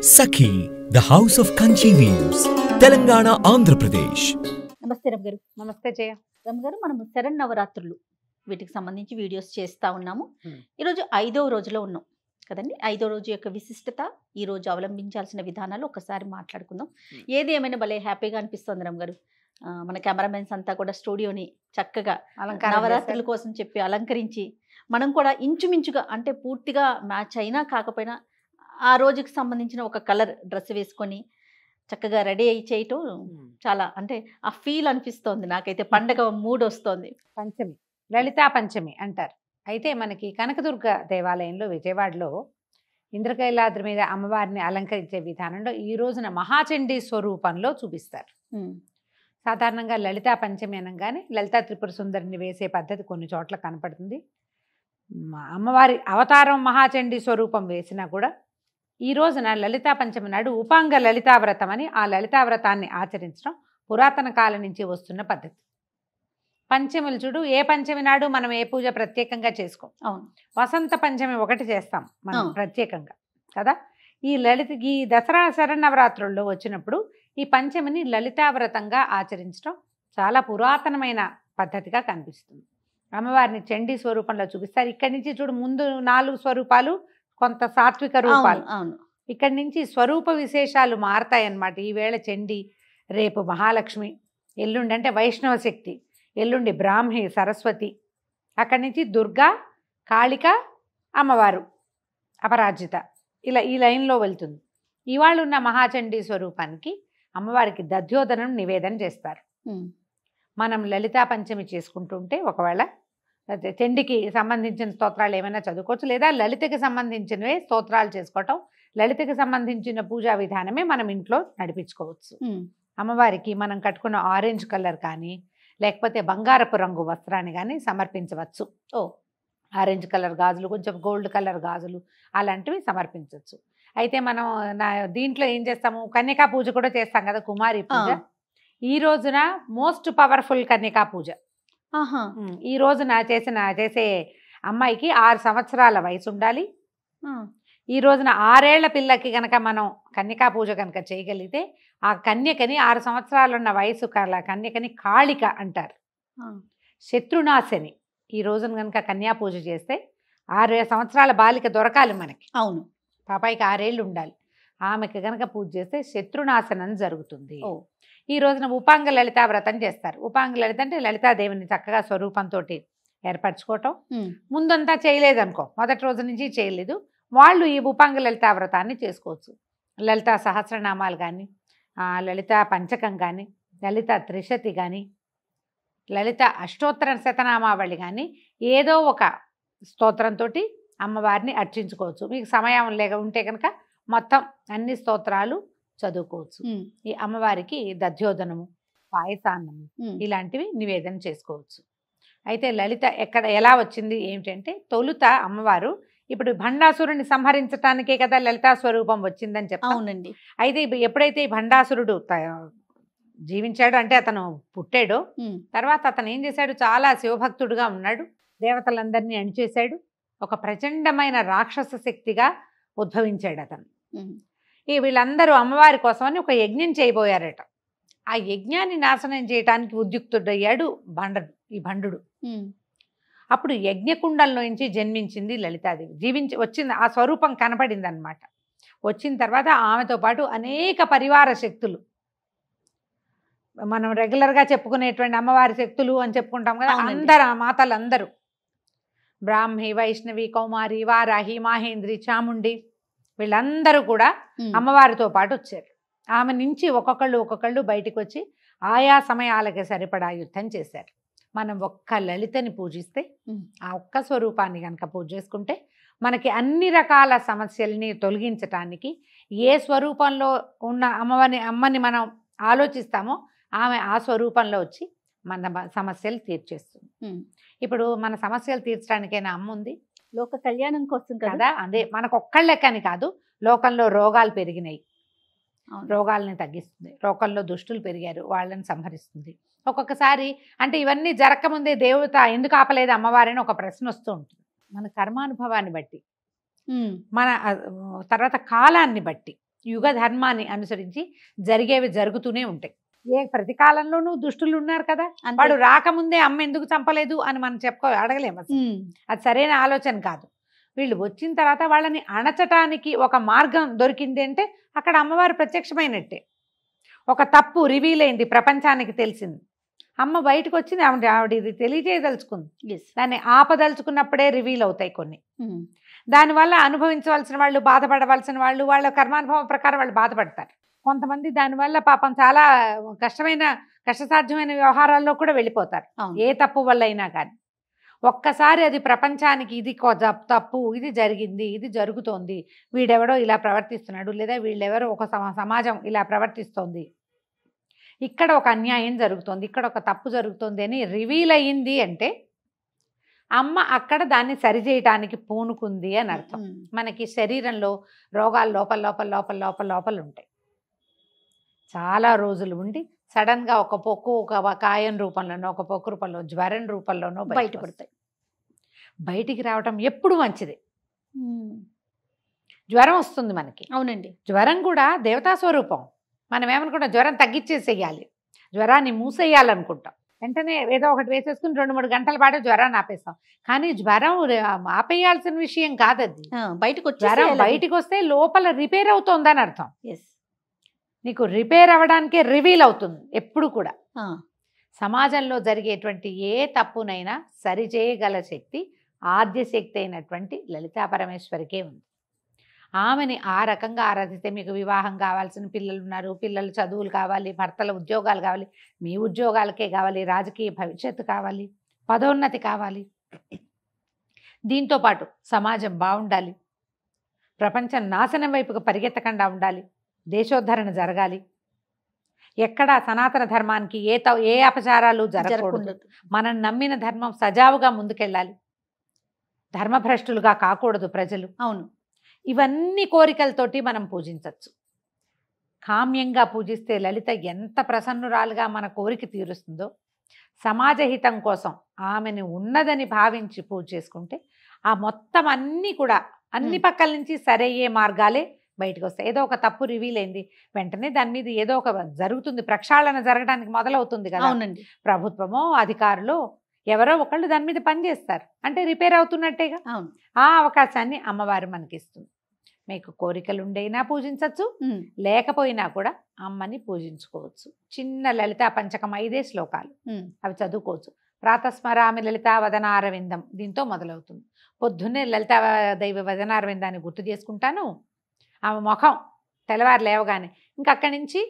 Sakhi, the House of Kanchi Weaves, Telangana, Andhra Pradesh. నమస్తే రమ్ గారు. నమస్తే జయ. రమ్ గారు, మనం శరన్నవరాత్రులు వీటికి సంబంధించి వీడియోస్ చేస్తూ ఉన్నాము. ఈరోజు 5వ రోజులో ఉన్నాం కదండి. 5వ రోజు యొక్క విశిష్టత, ఈ రోజు అవలంబించాల్సిన విధానాలు ఒకసారి మాట్లాడుకుందాం. ఏది ఏమైనా భలే హ్యాపీగా అనిపిస్తుంది రమ్ గారు. మన కెమెరామెన్స్ అంతా కూడా స్టూడియోని చక్కగా నవరాత్రుల కోసం చెప్పి అలంకరించి, మనం కూడా ఇంచుమించుగా అంటే పూర్తిగా మ్యాచ్ అయినా కాకపోయినా ఆ రోజుకి సంబంధించిన ఒక కలర్ డ్రెస్ వేసుకొని చక్కగా రెడీ అయ్యి చేయటం చాలా అంటే ఆ ఫీల్ అనిపిస్తోంది నాకైతే. పండగ మూడ్ వస్తోంది. పంచమి, లలితా పంచమి అంటారు. అయితే మనకి కనకదుర్గ దేవాలయంలో విజయవాడలో ఇంద్రకైలాద్రి మీద అమ్మవారిని అలంకరించే విధానంలో ఈ రోజున మహాచండీ స్వరూపంలో చూపిస్తారు. సాధారణంగా లలితా పంచమి అనగానే లలితా త్రిపుర సుందరిని వేసే పద్ధతి కొన్ని చోట్ల కనపడుతుంది. అమ్మవారి అవతారం మహాచండీ స్వరూపం వేసినా కూడా ఈ రోజున లలితా పంచమి నాడు ఉపాంగ లలితావ్రతం అని ఆ లలితావ్రతాన్ని ఆచరించడం పురాతన కాలం నుంచి వస్తున్న పద్ధతి. పంచములు చూడు, ఏ పంచమి నాడు మనం ఏ పూజ ప్రత్యేకంగా చేసుకోం. అవును, వసంత పంచమి ఒకటి చేస్తాం మనం ప్రత్యేకంగా కదా. ఈ దసరా శరన్నవరాత్రుల్లో వచ్చినప్పుడు ఈ పంచమిని లలితావ్రతంగా ఆచరించడం చాలా పురాతనమైన పద్ధతిగా కనిపిస్తుంది. అమ్మవారిని చండీ స్వరూపంలో చూపిస్తారు. ఇక్కడి నుంచి చూడు, ముందు 4 స్వరూపాలు, కొంత సాత్విక రూపాలు. ఇక్కడి నుంచి స్వరూప విశేషాలు మారతాయి అన్నమాట. ఈవేళ చండీ, రేపు మహాలక్ష్మి, ఎల్లుండి అంటే వైష్ణవ శక్తి, ఎల్లుండి బ్రాహ్మి సరస్వతి, అక్కడి నుంచి దుర్గా, కాళిక, అమ్మవారు అపరాజిత, ఇలా ఈ లైన్లో వెళ్తుంది. ఇవాళ ఉన్న మహాచండీ స్వరూపానికి అమ్మవారికి దధ్యోదనం నివేదన చేస్తారు. మనం లలితా పంచమి చేసుకుంటుంటే ఒకవేళ చండికి సంబంధించిన స్తోత్రాలు ఏమైనా చదువుకోవచ్చు, లేదా లలితకి సంబంధించినవే స్తోత్రాలు చేసుకోవటం, లలితకి సంబంధించిన పూజా విధానమే మనం ఇంట్లో నడిపించుకోవచ్చు. అమ్మవారికి మనం కట్టుకున్న ఆరెంజ్ కలర్ కానీ లేకపోతే బంగారపు రంగు వస్త్రాన్ని కానీ సమర్పించవచ్చు. ఆరెంజ్ కలర్ గాజులు, కొంచెం గోల్డ్ కలర్ గాజులు అలాంటివి సమర్పించవచ్చు. అయితే మనం దీంట్లో ఏం చేస్తాము, కన్యకా పూజ కూడా చేస్తాం కదా, కుమారి పూజ. ఈ రోజున మోస్ట్ పవర్ఫుల్ కన్యకా పూజ. ఈ రోజున చేసే అమ్మాయికి 6 సంవత్సరాల వయసు ఉండాలి. ఈ రోజున 6 ఏళ్ల పిల్లకి కనుక మనం కన్యకా పూజ కనుక చేయగలిగితే ఆ కన్యకని 6 సంవత్సరాలు ఉన్న వయసు కన్యకని కాళిక అంటారు, శత్రునాశని. ఈ రోజున కనుక కన్యా పూజ చేస్తే 6 సంవత్సరాల బాలిక దొరకాలి మనకి. అవును, పాపాయికి 6 ఏళ్ళు ఉండాలి. ఆమెకి కనుక పూజ చేస్తే శత్రునాశనం జరుగుతుంది. ఈ రోజున ఉపాంగ లలితా వ్రతం చేస్తారు. ఉపాంగ లలిత అంటే లలితాదేవిని చక్కగా స్వరూపంతో ఏర్పరచుకోవటం. ముందంతా చేయలేదనుకో, మొదటి రోజు నుంచి చేయలేదు, వాళ్ళు ఈ ఉపాంగ లలితా వ్రతాన్ని చేసుకోవచ్చు. లలితా సహస్రనామాలు కానీ, లలితా పంచకం కానీ, లలితా త్రిశతి కానీ, లలిత అష్టోత్తర శతనామావళి కానీ, ఏదో ఒక స్తోత్రంతో అమ్మవారిని అర్చించుకోవచ్చు. మీకు సమయం ఉంటే కనుక మొత్తం అన్ని స్తోత్రాలు చదువుకోవచ్చు. ఈ అమ్మవారికి దధ్యోదనము, పాయసాన్నము ఇలాంటివి నివేదన చేసుకోవచ్చు. అయితే లలిత ఎలా వచ్చింది ఏమిటంటే, తొలుత అమ్మవారు ఇప్పుడు భండాసురుని సంహరించటానికే కదా లలితా స్వరూపం వచ్చిందని చెప్తాం. అవునండి. అయితే ఎప్పుడైతే ఈ భండాసురుడు జీవించాడు అంటే అతను పుట్టాడో, తర్వాత అతను ఏం చేశాడు, చాలా శివభక్తుడుగా ఉన్నాడు, దేవతలందరినీ అణిచేశాడు, ఒక ప్రచండమైన రాక్షస శక్తిగా ఉద్భవించాడు అతను. వీళ్ళందరూ అమ్మవారి కోసమని ఒక యజ్ఞం చేయబోయారట. ఆ యజ్ఞాన్ని నాశనం చేయడానికి ఉద్యుక్తుడయ్యాడు ఈ భండు. అప్పుడు యజ్ఞకుండంలో నుంచి జన్మించింది లలితాదేవి. వచ్చింది, ఆ స్వరూపం కనపడింది అనమాట. వచ్చిన తర్వాత ఆమెతో పాటు అనేక పరివార శక్తులు, మనం రెగ్యులర్గా చెప్పుకునేటువంటి అమ్మవారి శక్తులు అని చెప్పుకుంటాం కదా, అందరు ఆ మాతలందరూ బ్రాహ్మి, వైష్ణవి, కౌమారి, వారాహి, మాహేంద్రి, చాముండి వీళ్ళందరూ కూడా అమ్మవారితో పాటు వచ్చారు. ఆమె నుంచి ఒక్కొక్కళ్ళు బయటికి వచ్చి ఆయా సమయాలకి సరిపడా యుద్ధం చేశారు. మనం ఒక్క లలితని పూజిస్తే, ఆ ఒక్క స్వరూపాన్ని కనుక పూజ చేసుకుంటే మనకి అన్ని రకాల సమస్యల్ని తొలగించటానికి ఏ స్వరూపంలో ఉన్న అమ్మని మనం ఆలోచిస్తామో ఆమె ఆ స్వరూపంలో వచ్చి మన సమస్యలు తీర్చేస్తుంది. ఇప్పుడు మన సమస్యలు తీర్చడానికైనా అమ్మ ఉంది, లోక కళ్యాణం కోసం కదా. అదే మనకు ఒక్కళ్ళెక్కని కాదు, లోకంలో రోగాలు పెరిగినాయి, రోగాలని తగ్గిస్తుంది. లోకంలో దుష్టులు పెరిగారు, వాళ్ళని సంహరిస్తుంది. ఒక్కొక్కసారి అంటే ఇవన్నీ జరగకముందే దేవత ఎందుకు ఆపలేదు అమ్మవారిని ఒక ప్రశ్న వస్తూ ఉంటుంది. మన కర్మానుభవాన్ని బట్టి, మన తర్వాత కాలాన్ని బట్టి యుగ ధర్మాన్ని అనుసరించి జరిగేవి జరుగుతూనే ఉంటాయి. ప్రతి కాలంలోనూ దుష్టులు ఉన్నారు కదా, అంతే. వాడు రాకముందే అమ్మ ఎందుకు చంపలేదు అని మనం అడగలేము అసలు. అది సరైన ఆలోచన కాదు. వీళ్ళు వచ్చిన తర్వాత వాళ్ళని అణచటానికి ఒక మార్గం దొరికింది అంటే అక్కడ అమ్మవారు ప్రత్యక్షమైనట్టే. ఒక తప్పు రివీల్ అయింది, ప్రపంచానికి తెలిసింది, అమ్మ బయటకు వచ్చింది, ఆవిడ ఇది తెలియజేయదలుచుకుంది. దాన్ని ఆపదలుచుకున్నప్పుడే రివీల్ అవుతాయి కొన్ని. దానివల్ల అనుభవించవలసిన వాళ్ళు, బాధపడవలసిన వాళ్ళు, వాళ్ళ కర్మానుభవం ప్రకారం వాళ్ళు బాధపడతారు. కొంతమంది దానివల్ల పాపం చాలా కష్టసాధ్యమైన వ్యవహారాల్లో కూడా వెళ్ళిపోతారు, ఏ తప్పు వల్ల అయినా కానీ. ఒక్కసారి అది ప్రపంచానికి ఇది తప్పు, ఇది జరిగింది, ఇది జరుగుతోంది, వీడెవడో ఇలా ప్రవర్తిస్తున్నాడు, లేదా వీళ్ళెవరో ఒక సమాజం ఇలా ప్రవర్తిస్తోంది, ఇక్కడ ఒక అన్యాయం జరుగుతోంది, ఇక్కడ ఒక తప్పు జరుగుతోంది అని రివీల్ అయ్యింది అంటే అమ్మ అక్కడ దాన్ని సరిచేయటానికి పూనుకుంది అని అర్థం. మనకి శరీరంలో రోగాలు లోపల లోపల లోపల లోపల లోపల ఉంటాయి. చాలా రోజులు ఉండి సడన్గా ఒక పొక్కు, ఒక కాయం రూపంలోనో, ఒక పొక్కు రూపంలో, జ్వరం రూపంలోనో బయటపడతాయి. బయటికి రావటం ఎప్పుడు మంచిది. జ్వరం వస్తుంది మనకి, అవునండి, జ్వరం కూడా దేవతా స్వరూపం. మనం ఏమనుకుంటాం, జ్వరం తగ్గించేసేయాలి, జ్వరాన్ని మూసేయాలనుకుంటాం. వెంటనే ఏదో ఒకటి వేసేసుకుని 2-3 గంటల పాటు జ్వరాన్ని ఆపేస్తాం. కానీ జ్వరం ఆపేయాల్సిన విషయం కాదది. జ్వరం బయటికి వస్తే లోపల రిపేర్ అవుతోందని అర్థం. నీకు రిపేర్ అవ్వడానికే రివీల్ అవుతుంది ఎప్పుడు కూడా. సమాజంలో జరిగేటువంటి ఏ తప్పునైనా సరిచేయగల శక్తి ఆద్యశక్తి అయినటువంటి లలితా పరమేశ్వరికే ఉంది. ఆమెని ఆ రకంగా ఆరాధిస్తే మీకు వివాహం కావాల్సిన పిల్లలు ఉన్నారు, పిల్లలు చదువులు కావాలి, భర్తల ఉద్యోగాలు కావాలి, మీ ఉద్యోగాలకే కావాలి, రాజకీయ భవిష్యత్తు కావాలి, పదోన్నతి కావాలి, దీంతోపాటు సమాజం బాగుండాలి, ప్రపంచం నాశనం వైపుగా పరిగెత్తకుండా ఉండాలి, దేశోద్ధరణ జరగాలి, ఎక్కడా సనాతన ధర్మానికి ఏ అపచారాలు జరగకూడదు, మనం నమ్మిన ధర్మం సజావుగా ముందుకెళ్ళాలి, ధర్మభ్రష్టులుగా కాకూడదు ప్రజలు. అవును, ఇవన్నీ కోరికలతోటి మనం పూజించవచ్చు. కామ్యంగా పూజిస్తే లలిత ఎంత ప్రసన్నురాలుగా మన కోరిక తీరుస్తుందో, సమాజహితం కోసం ఆమెను ఉన్నదని భావించి పూజ చేసుకుంటే ఆ మొత్తం అన్నీ కూడా అన్ని పక్కల నుంచి సరయ్యే మార్గాలే బయటకు వస్తాయి. ఏదో ఒక తప్పు రివీల్ అయింది, వెంటనే దాని మీద ఏదో ఒక జరుగుతుంది, ప్రక్షాళన జరగడానికి మొదలవుతుంది కదా. అవునండి, ప్రభుత్వమో అధికారులు ఎవరో ఒకళ్ళు దాని మీద పనిచేస్తారు అంటే రిపేర్ అవుతున్నట్టేగా. అవును, ఆ అవకాశాన్ని అమ్మవారు మనకిస్తుంది. మీకు కోరికలు ఉండైనా పూజించవచ్చు, లేకపోయినా కూడా అమ్మని పూజించుకోవచ్చు. చిన్న లలితా పంచకం 5 శ్లోకాలు, అవి చదువుకోవచ్చు. ప్రాతస్మరామి లలితా వదనారవిందం, దీంతో మొదలవుతుంది. పొద్దున్నే లలితా దైవ వదనారవిందాన్ని గుర్తు చేసుకుంటాను. ఆమె ముఖం తెల్లవారు లేవగానే ఇంకా అక్కడి నుంచి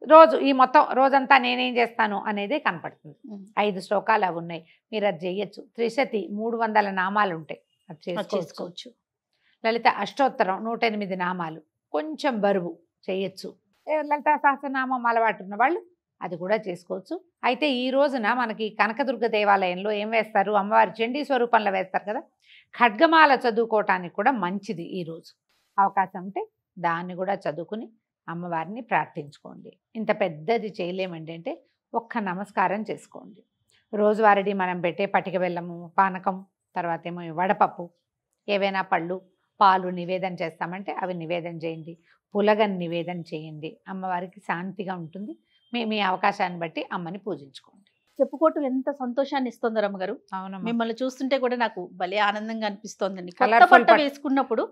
రోజు ఈ మొత్తం రోజంతా నేనేం చేస్తాను అనేదే కనపడుతుంది. 5 శ్లోకాలు అవి ఉన్నాయి, మీరు అది చేయొచ్చు. త్రిశతి 300 నామాలు ఉంటాయి, అది చేసుకోవచ్చు. లలిత అష్టోత్తరం 108 నామాలు, కొంచెం బరువు చేయొచ్చు. లలితా సహస్రనామం అలవాటు ఉన్న వాళ్ళు అది కూడా చేసుకోవచ్చు. అయితే ఈ రోజున మనకి కనకదుర్గ దేవాలయంలో ఏం వేస్తారు, అమ్మవారి చండీ స్వరూపంలో వేస్తారు కదా, ఖడ్గమాల చదువుకోవటానికి కూడా మంచిది. ఈరోజు అవకాశం ఉంటే దాన్ని కూడా చదువుకుని అమ్మవారిని ప్రార్థించుకోండి. ఇంత పెద్దది చేయలేమండి అంటే ఒక్క నమస్కారం చేసుకోండి. రోజువారీ మనం పెట్టే పటిక బెల్లము, పానకం, తర్వాత ఏమో వడపప్పు, ఏవైనా పళ్ళు, పాలు నివేదన చేస్తామంటే అవి నివేదన చేయండి, పులగని నివేదన చేయండి. అమ్మవారికి శాంతిగా ఉంటుంది. మీ అవకాశాన్ని బట్టి అమ్మని పూజించుకోండి. చెప్పుకోవటం ఎంత సంతోషాన్ని ఇస్తుందో రమ్మగారు. అవును, మిమ్మల్ని చూస్తుంటే కూడా నాకు భలే ఆనందంగా అనిపిస్తోందండి. కొత్త బట్ట వేసుకున్నప్పుడు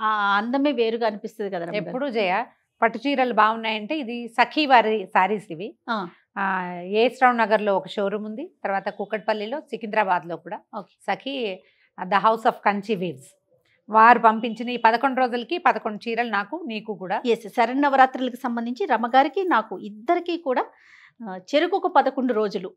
ఆ అందమే వేరుగా అనిపిస్తుంది కదా. ఎప్పుడు జయ పట్టు చీరలు బాగున్నాయంటే ఇది సఖీ వారి సారీస్. ఇవి ఏస్రావు నగర్లో ఒక షోరూమ్ ఉంది, తర్వాత కూకట్పల్లిలో, సికింద్రాబాద్లో కూడా Sakhi the house of Kanchi weaves వారు పంపించిన ఈ 11 రోజులకి 11 చీరలు నాకు, నీకు కూడా. శరన్నవరాత్రులకు సంబంధించి రమ్మగారికి నాకు ఇద్దరికి కూడా చెరుకు ఒక 11 రోజులు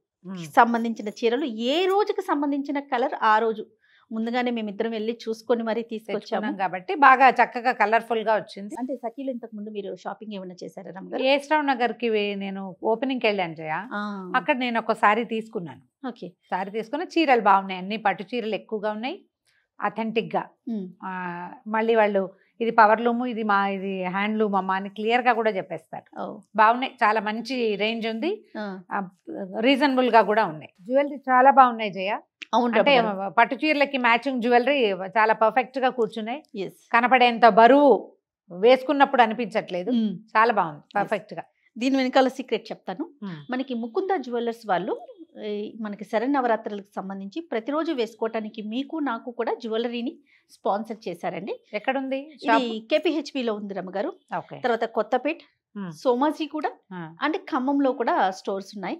సంబంధించిన చీరలు, ఏ రోజుకి సంబంధించిన కలర్ ఆ రోజు ముందుగానే మేమిద్దరం వెళ్ళి చూసుకొని మరీ తీసుకొచ్చాము కాబట్టి బాగా చక్కగా కలర్ఫుల్ గా వచ్చింది. అంటే సఖీలో ఇంతకు ముందు మీరు షాపింగ్ ఏమైనా చేశారా రమ్మగారు? ఏస్రావు నగర్ కి నేను ఓపెనింగ్కి వెళ్ళాను జయ, అక్కడ నేను ఒక సారీ తీసుకున్నాను. ఓకే, సారీ తీసుకున్న చీరలు బాగున్నాయి, అన్ని పట్టు చీరలు ఎక్కువగా ఉన్నాయి, అథెంటిక్ గా. మళ్ళీ వాళ్ళు ఇది పవర్లూము, ఇది హ్యాండ్లూమ్ అమ్మ అని క్లియర్ గా కూడా చెప్పేస్తారు. బాగున్నాయి, చాలా మంచి రేంజ్ ఉంది, రీజనబుల్ గా కూడా ఉన్నాయి. జ్యువెలరీ చాలా బాగున్నాయి జయ. అంటే పట్టు చీరలకి మ్యాచింగ్ జ్యువెలరీ చాలా పర్ఫెక్ట్ గా కూర్చున్నాయి, కనపడేంత బరువు వేసుకున్నప్పుడు అనిపించట్లేదు. చాలా బాగుంది, పర్ఫెక్ట్ గా. దీని వెనకాల సీక్రెట్ చెప్తాను. మనకి ముకుంద జ్యువెలర్స్ వాళ్ళు మనకి శరన్నవరాత్రులకు సంబంధించి ప్రతిరోజు వేసుకోవటానికి మీకు నాకు కూడా జ్యువెలరీని స్పాన్సర్ చేశారండి. ఎక్కడుంది? ఇది KPHP లో ఉంది రమ్మగారు. తర్వాత కొత్తపేట్, సోమాజీ కూడా అంటే ఖమ్మంలో కూడా స్టోర్స్ ఉన్నాయి.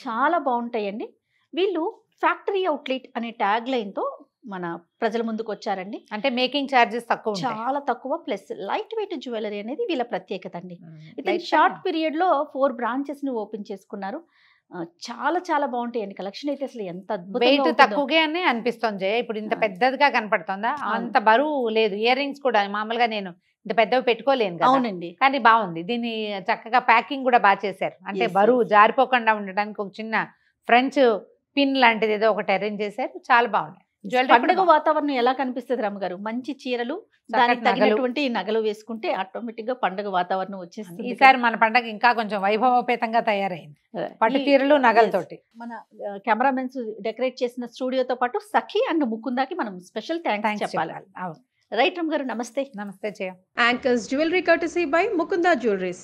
చాలా బాగుంటాయండి. వీళ్ళు ఫ్యాక్టరీ అవుట్లెట్ అనే ట్యాగ్ లైన్ తో మన ప్రజల ముందుకు వచ్చారండి. అంటే మేకింగ్ చార్జెస్ తక్కువ, చాలా తక్కువ, ప్లస్ లైట్ వెయిట్ జ్యువెలరీ అనేది వీళ్ళ ప్రత్యేకత అండి. అయితే షార్ట్ పీరియడ్ లో 4 బ్రాంచెస్ ని ఓపెన్ చేసుకున్నారు. చాలా చాలా బాగుంటాయండి. కలెక్షన్ అయితే అసలు ఎంత వెయిట్ తక్కువగానే అనిపిస్తుంది. ఇప్పుడు ఇంత పెద్దదిగా కనపడుతుందా? అంత బరువు లేదు. ఇయర్ రింగ్స్ కూడా మామూలుగా నేను ఇంత పెద్దవి పెట్టుకోలేను కదా. అవునండి, కానీ బాగుంది. దీన్ని చక్కగా ప్యాకింగ్ కూడా బాగా చేశారు. అంటే బరువు జారిపోకుండా ఉండడానికి ఒక చిన్న ఫ్రెంచ్ పిన్ లాంటిది ఏదో ఒకటి అరేంజ్ చేశారు. చాలా బాగున్నాయి. పండుగ వాతావరణం ఎలా కనిపిస్తుంది రామగారు? మంచి చీరలు, దానికి తగినటువంటి నగలు వేసుకుంటే ఆటోమేటిక్ గా పండుగ వాతావరణం వచ్చేస్తుంది. ఈసారి మన పండుగ ఇంకా కొంచెం వైభవోపేతంగా తయారైంది, పట్టు చీరలు నగలతోటి. మన కెమెరామెన్స్ డెకరేట్ చేసిన స్టూడియోతో పాటు సఖి అండ్ ముకుందాకి మనం స్పెషల్ థ్యాంక్స్ చెప్పాలి. రైట్ రామ్ గారు, నమస్తే. నమస్తే. Anchors Jewelry courtesy by Mukunda Jewelries.